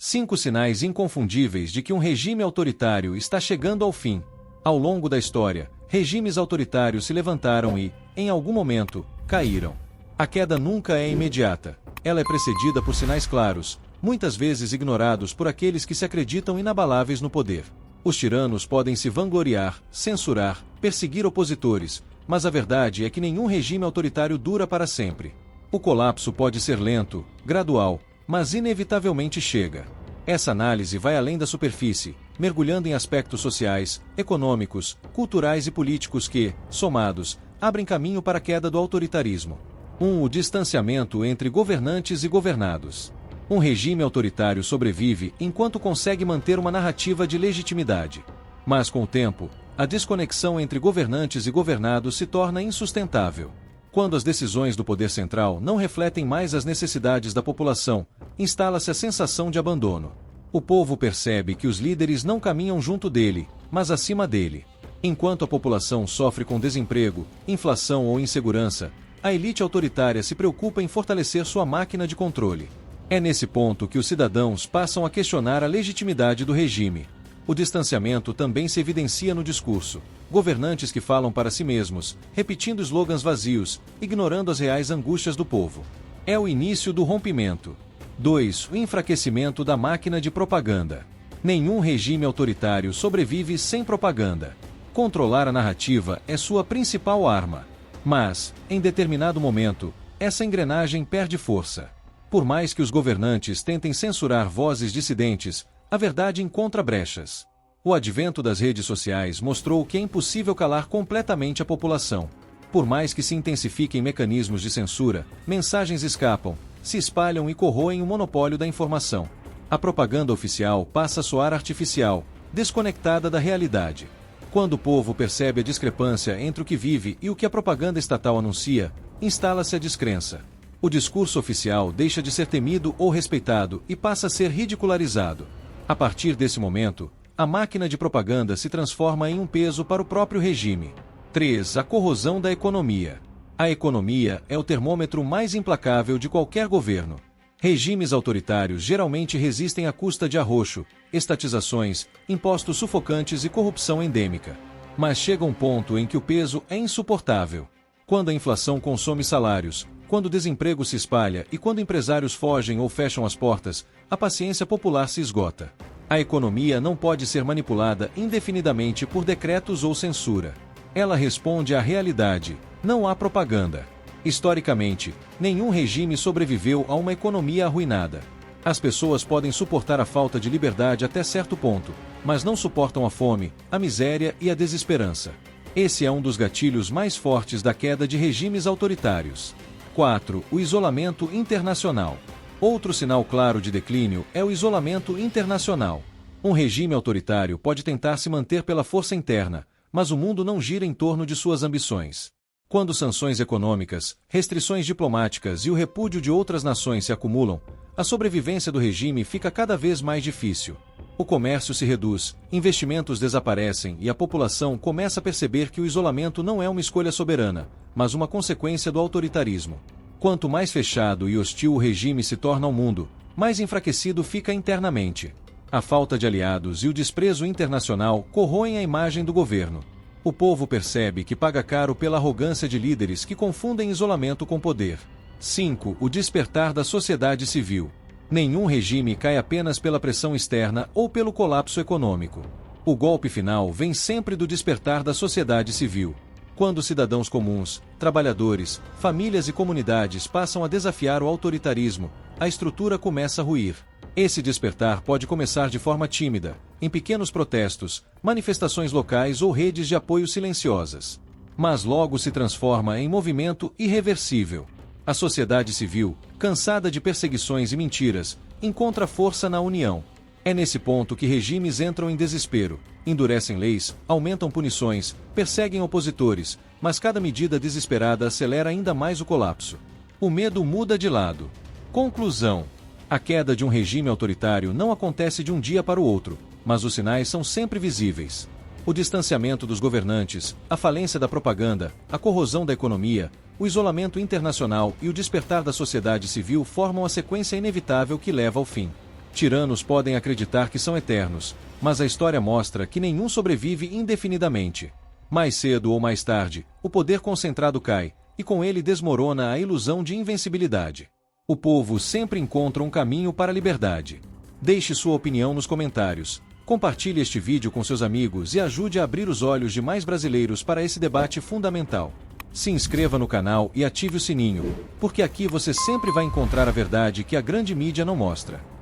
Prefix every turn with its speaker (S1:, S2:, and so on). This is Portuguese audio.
S1: 5 sinais inconfundíveis de que um regime autoritário está chegando ao fim. Ao longo da história, regimes autoritários se levantaram e, em algum momento, caíram. A queda nunca é imediata. Ela é precedida por sinais claros, muitas vezes ignorados por aqueles que se acreditam inabaláveis no poder. Os tiranos podem se vangloriar, censurar, perseguir opositores, mas a verdade é que nenhum regime autoritário dura para sempre. O colapso pode ser lento, gradual, mas inevitavelmente chega. Essa análise vai além da superfície, mergulhando em aspectos sociais, econômicos, culturais e políticos que, somados, abrem caminho para a queda do autoritarismo. 1. O distanciamento entre governantes e governados. Um regime autoritário sobrevive enquanto consegue manter uma narrativa de legitimidade. Mas com o tempo, a desconexão entre governantes e governados se torna insustentável. Quando as decisões do poder central não refletem mais as necessidades da população, instala-se a sensação de abandono. O povo percebe que os líderes não caminham junto dele, mas acima dele. Enquanto a população sofre com desemprego, inflação ou insegurança, a elite autoritária se preocupa em fortalecer sua máquina de controle. É nesse ponto que os cidadãos passam a questionar a legitimidade do regime. O distanciamento também se evidencia no discurso. Governantes que falam para si mesmos, repetindo slogans vazios, ignorando as reais angústias do povo. É o início do rompimento. 2. O enfraquecimento da máquina de propaganda. Nenhum regime autoritário sobrevive sem propaganda. Controlar a narrativa é sua principal arma. Mas, em determinado momento, essa engrenagem perde força. Por mais que os governantes tentem censurar vozes dissidentes, a verdade encontra brechas. O advento das redes sociais mostrou que é impossível calar completamente a população. Por mais que se intensifiquem mecanismos de censura, mensagens escapam, se espalham e corroem o monopólio da informação. A propaganda oficial passa a soar artificial, desconectada da realidade. Quando o povo percebe a discrepância entre o que vive e o que a propaganda estatal anuncia, instala-se a descrença. O discurso oficial deixa de ser temido ou respeitado e passa a ser ridicularizado. A partir desse momento, a máquina de propaganda se transforma em um peso para o próprio regime. 3. A corrosão da economia. A economia é o termômetro mais implacável de qualquer governo. Regimes autoritários geralmente resistem à custa de arroxo, estatizações, impostos sufocantes e corrupção endêmica. Mas chega um ponto em que o peso é insuportável. Quando a inflação consome salários, quando o desemprego se espalha e quando empresários fogem ou fecham as portas, a paciência popular se esgota. A economia não pode ser manipulada indefinidamente por decretos ou censura. Ela responde à realidade, não à propaganda. Historicamente, nenhum regime sobreviveu a uma economia arruinada. As pessoas podem suportar a falta de liberdade até certo ponto, mas não suportam a fome, a miséria e a desesperança. Esse é um dos gatilhos mais fortes da queda de regimes autoritários. 4. O isolamento internacional. Outro sinal claro de declínio é o isolamento internacional. Um regime autoritário pode tentar se manter pela força interna, mas o mundo não gira em torno de suas ambições. Quando sanções econômicas, restrições diplomáticas e o repúdio de outras nações se acumulam, a sobrevivência do regime fica cada vez mais difícil. O comércio se reduz, investimentos desaparecem e a população começa a perceber que o isolamento não é uma escolha soberana, mas uma consequência do autoritarismo. Quanto mais fechado e hostil o regime se torna ao mundo, mais enfraquecido fica internamente. A falta de aliados e o desprezo internacional corroem a imagem do governo. O povo percebe que paga caro pela arrogância de líderes que confundem isolamento com poder. 5. O despertar da sociedade civil. Nenhum regime cai apenas pela pressão externa ou pelo colapso econômico. O golpe final vem sempre do despertar da sociedade civil. Quando cidadãos comuns, trabalhadores, famílias e comunidades passam a desafiar o autoritarismo, a estrutura começa a ruir. Esse despertar pode começar de forma tímida, em pequenos protestos, manifestações locais ou redes de apoio silenciosas. Mas logo se transforma em movimento irreversível. A sociedade civil, cansada de perseguições e mentiras, encontra força na união. É nesse ponto que regimes entram em desespero, endurecem leis, aumentam punições, perseguem opositores, mas cada medida desesperada acelera ainda mais o colapso. O medo muda de lado. Conclusão: a queda de um regime autoritário não acontece de um dia para o outro, mas os sinais são sempre visíveis. O distanciamento dos governantes, a falência da propaganda, a corrosão da economia, o isolamento internacional e o despertar da sociedade civil formam a sequência inevitável que leva ao fim. Tiranos podem acreditar que são eternos, mas a história mostra que nenhum sobrevive indefinidamente. Mais cedo ou mais tarde, o poder concentrado cai, e com ele desmorona a ilusão de invencibilidade. O povo sempre encontra um caminho para a liberdade. Deixe sua opinião nos comentários. Compartilhe este vídeo com seus amigos e ajude a abrir os olhos de mais brasileiros para esse debate fundamental. Se inscreva no canal e ative o sininho, porque aqui você sempre vai encontrar a verdade que a grande mídia não mostra.